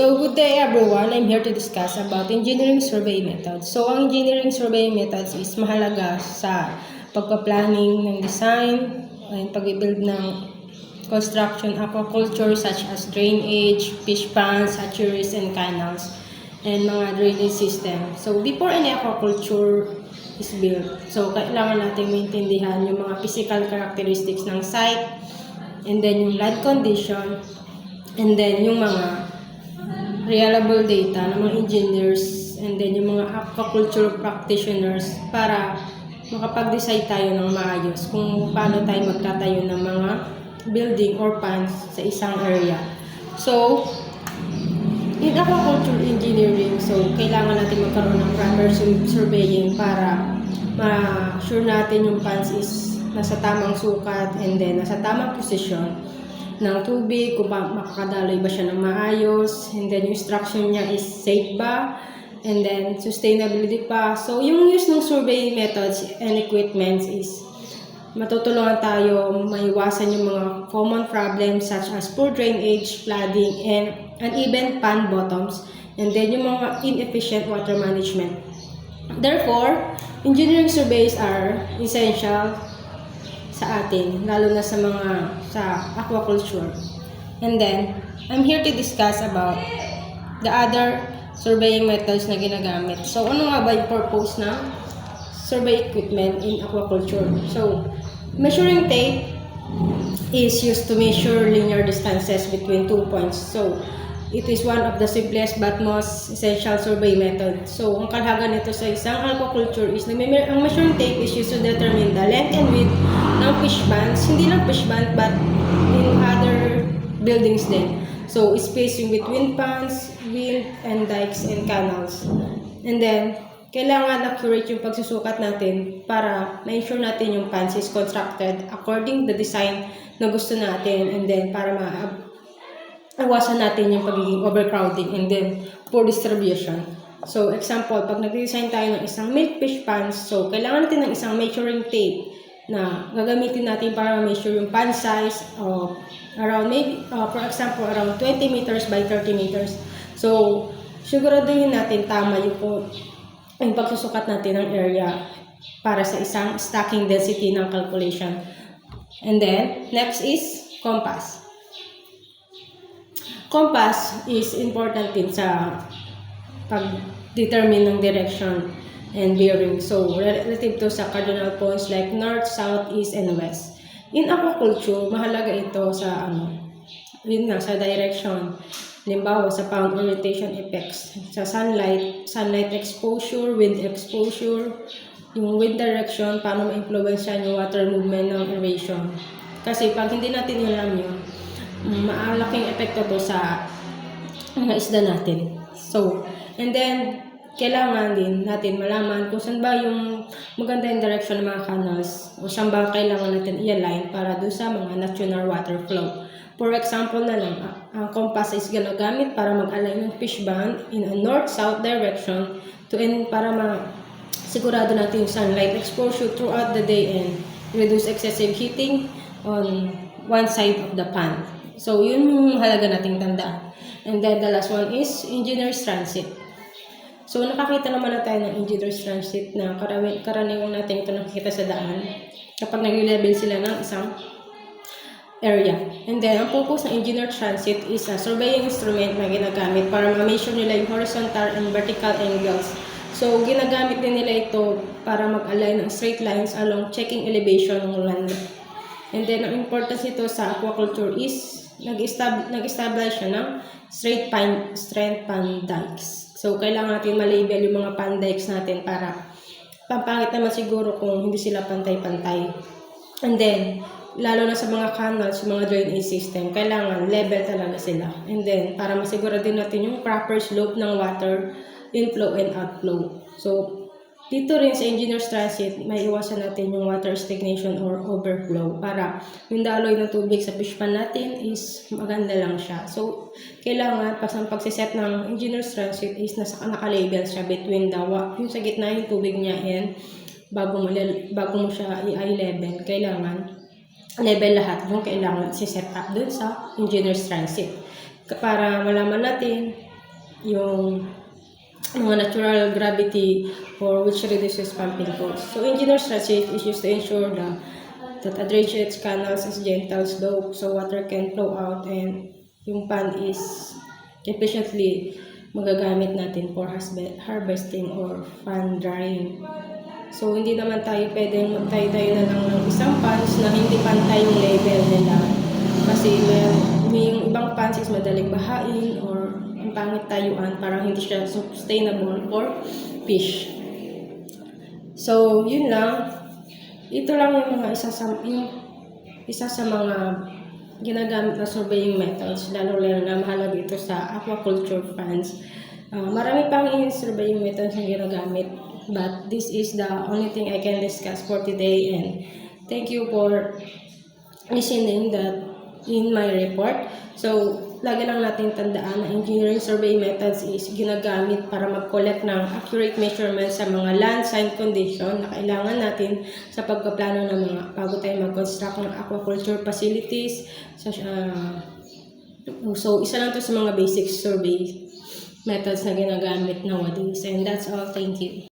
So, good day everyone. I'm here to discuss about engineering survey methods. So, ang engineering survey methods is mahalaga sa pagpa-planning ng design and pag-build ng construction aquaculture such as drainage, fish ponds, hatcheries, and canals, and mga drainage system. So, before any aquaculture is built, so kailangan natin maintindihan yung mga physical characteristics ng site, and then yung land condition, and then yung mga reliable data ng mga engineers, and then yung mga aquaculture practitioners para makapag-decide tayo ng maayos kung paano tayo magtatayo ng mga building or ponds sa isang area. So, in aquaculture engineering, so kailangan natin magkaroon ng proper surveying para ma-sure natin yung ponds is nasa tamang sukat and then nasa tamang posisyon ng tubig, kung makakadaloy ba siya ng maayos, and then yung structure niya is safe ba, and then sustainability pa. So, yung use ng survey methods and equipments is matutulungan tayo maiwasan yung mga common problems such as poor drainage, flooding, and uneven pond bottoms, and then yung mga inefficient water management. Therefore, engineering surveys are essential sa atin, lalo na sa aquaculture. And then, I'm here to discuss about the other surveying methods na ginagamit. So, ano nga ba yung purpose ng survey equipment in aquaculture? So, measuring tape is used to measure linear distances between 2 points. So, it is one of the simplest but most essential survey method. So, ang kalhagan nito sa isang aquaculture is ang measuring tape is used to determine the length and width ng fish ponds. Hindi lang fish pond but in other buildings din. So, spacing between ponds, wind, and dikes and canals. And then, kailangan accurate yung pagsusukat natin para ma-ensure natin yung ponds is constructed according to the design na gusto natin, and then para iwasan natin yung pagiging overcrowding and then poor distribution. So, example, pag nag-design tayo ng isang milkfish ponds, so kailangan natin ng isang measuring tape na gagamitin natin para measure yung pond size of around maybe, for example, around 20 meters by 30 meters. So, siguraduhin natin tama yung pagsusukat natin ng area para sa isang stacking density ng calculation. And then, next is compass. Compass is important din sa pag-determine ng direction and bearing. So, relative to sa cardinal points like north, south, east, and west. In aquaculture, mahalaga ito sa sa direction. Halimbawa, sa pound orientation effects, sa sunlight exposure, wind exposure, yung wind direction, paano ma-influensya yung water movement ng aeration. Kasi pag hindi natin alam yun, maalaking epekto to sa mga isda natin. So, and then, kailangan din natin malaman kung saan ba yung maganda yung direction ng mga canals o saan ba kailangan natin i-align para doon sa mga natural water flow. For example na lang, ang compass is ginagamit para mag-align ng fish pond in a north-south direction para sigurado natin yung sunlight exposure throughout the day and reduce excessive heating on one side of the pond. So, yun yung halaga nating tandaan. And then, the last one is engineer's transit. So, nakakita naman na tayo ng engineer's transit na karaniwang natin ito nakikita sa daan kapag nag-level sila ng isang area. And then, ang purpose ng engineer transit is a surveying instrument na ginagamit para ma-measure nila yung horizontal and vertical angles. So, ginagamit din nila ito para mag-align ng straight lines along checking elevation ng land. And then, ang importance nito sa aquaculture is nag-establish siya ng straight pond dikes. So, kailangan natin ma-label yung mga pond dikes natin para pampangit naman siguro kung hindi sila pantay-pantay. And then, lalo na sa mga canals, yung mga drainage system, kailangan level talaga sila. And then, para masiguro din natin yung proper slope ng water inflow and outflow. So, dito rin sa engineer's transit, may iwasan natin yung water stagnation or overflow para yung daloy ng tubig sa fish pond natin is maganda lang siya. So, kailangan pagsiset ng engineer's transit is naka-label siya between yung sa gitna yung tubig niya and bago mo siya i-level, kailangan level lahat yung kailangan si-set up dun sa engineer's transit para malaman natin yung mga natural gravity for which reduces pumping costs. So engineer strategy is used to ensure that a drainage canals is gentle slope so water can flow out and yung pond is efficiently magagamit natin for harvesting or fan drying. So hindi naman tayo pwedeng magtayo-tayo na lang ng isang ponds na hindi pantay yung level nila. Kasi may yung ibang ponds is madaling bahain or ang pangit tayuan, parang hindi siya sustainable for fish. So yun lang. Ito lang yung mga isa sa mga ginagamit na surveying methods, lalo na mahalaga ito sa aquaculture funds. Marami pang surveying methods na ginagamit, but this is the only thing I can discuss for today, and thank you for listening that in my report. So, lagi lang natin tandaan na engineering survey methods is ginagamit para mag-collect ng accurate measurements sa mga land site condition na kailangan natin sa pagpaplano ng mga bago tayo mag-construct ng aquaculture facilities. So, isa lang to sa mga basic survey methods na ginagamit nowadays. And that's all. Thank you.